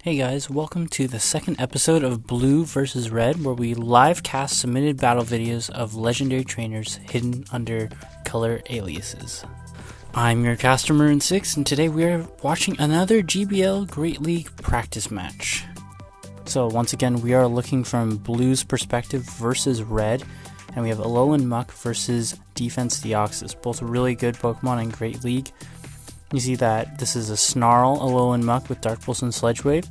Hey guys, welcome to the second episode of Blue vs. Red, where we live cast submitted battle videos of legendary trainers hidden under color aliases. I'm your caster Maroon6, and today we are watching another GBL Great League practice match. So once again, we are looking from Blue's perspective versus Red, and we have Alolan Muk versus Defense Deoxys, both really good Pokemon in Great League. You see that this is a Snarl Alolan Muk with Dark Pulse and Sledge Wave.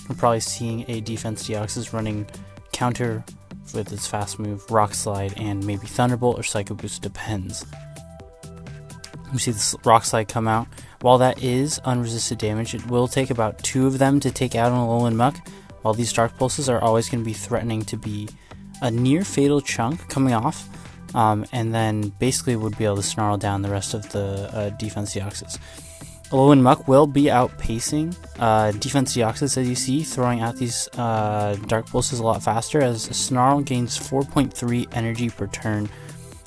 We're probably seeing a Defense Deoxys running counter with its fast move, Rock Slide, and maybe Thunderbolt or Psycho Boost, depends. You see this Rock Slide come out. While that is unresisted damage, it will take about 2 of them to take out an Alolan Muk, while these Dark Pulses are always going to be threatening to be a near fatal chunk coming off, and then basically would be able to snarl down the rest of the Defense Deoxys. Alolan Muk will be outpacing Defense Deoxys, as you see, throwing out these Dark Pulses a lot faster, as Snarl gains 4.3 energy per turn,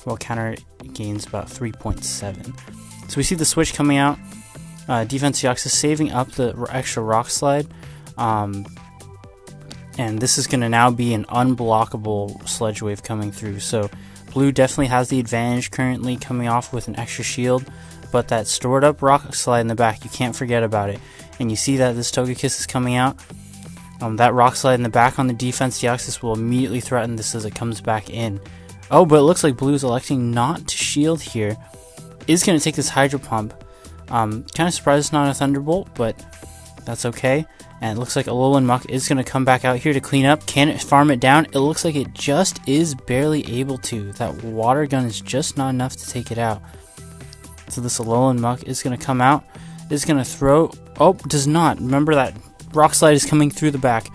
while Counter gains about 3.7. So we see the switch coming out, Defense Deoxys saving up the extra Rock Slide, and this is going to now be an unblockable Sledge Wave coming through. So Blue definitely has the advantage currently, coming off with an extra shield, but that stored up Rock Slide in the back, you can't forget about it. And you see that this Togekiss is coming out. That Rock Slide in the back on the Defense Deoxys will immediately threaten this as it comes back in. Oh, but it looks like Blue's electing not to shield here. Is going to take this Hydro Pump. Kind of surprised it's not a Thunderbolt, but that's okay. And it looks like Alolan Muk is going to come back out here to clean up. Can it farm it down? It looks like it just is barely able to. That Water Gun is just not enough to take it out. So this Alolan Muk is going to come out, is going to throw, oh, does not. Remember that Rock Slide is coming through the back,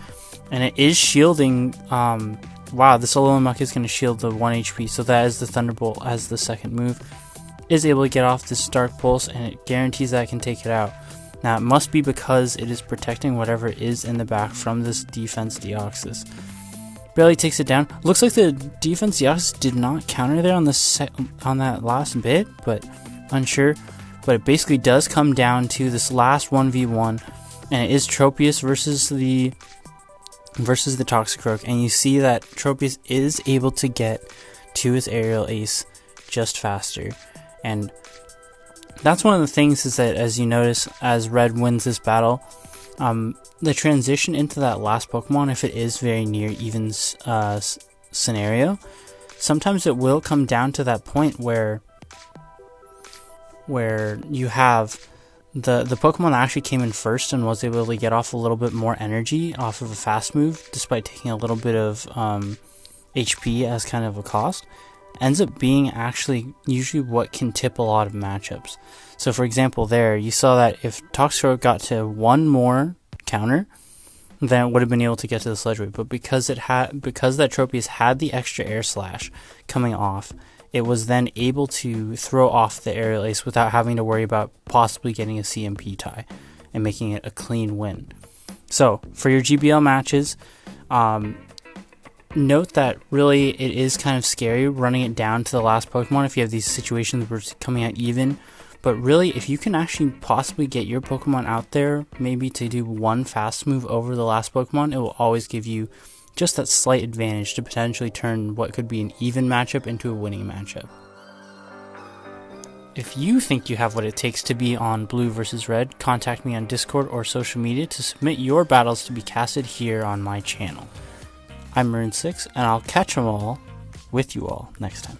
and it is shielding, wow, this Alolan Muk is going to shield the 1 HP, so that is the Thunderbolt as the second move. Is able to get off this Dark Pulse, and it guarantees that it can take it out. Now, it must be because it is protecting whatever is in the back from this Defense Deoxys. Barely takes it down. Looks like the Defense Deoxys did not counter there on that last bit, but unsure. But it basically does come down to this last 1v1, and it is Tropius versus the Toxicroak, and you see that Tropius is able to get to his Aerial Ace just faster. And that's one of the things, is that as you notice, as Red wins this battle, the transition into that last Pokemon, if it is very near even scenario, sometimes it will come down to that point where you have the Pokemon that actually came in first and was able to get off a little bit more energy off of a fast move, despite taking a little bit of HP as kind of a cost, ends up being actually usually what can tip a lot of matchups. So for example, there you saw that if Toxicroak got to one more counter, then it would have been able to get to the Sledge Wave. But because that Tropius had the extra Air Slash coming off, it was then able to throw off the Aerial Ace without having to worry about possibly getting a CMP tie and making it a clean win. So for your GBL matches, note that really it is kind of scary running it down to the last Pokemon if you have these situations where it's coming out even. But really, if you can actually possibly get your Pokemon out there, maybe to do one fast move over the last Pokemon, it will always give you just that slight advantage to potentially turn what could be an even matchup into a winning matchup. If you think you have what it takes to be on Blue vs. Red, contact me on Discord or social media to submit your battles to be casted here on my channel. I'm Maroon6, and I'll catch them all with you all next time.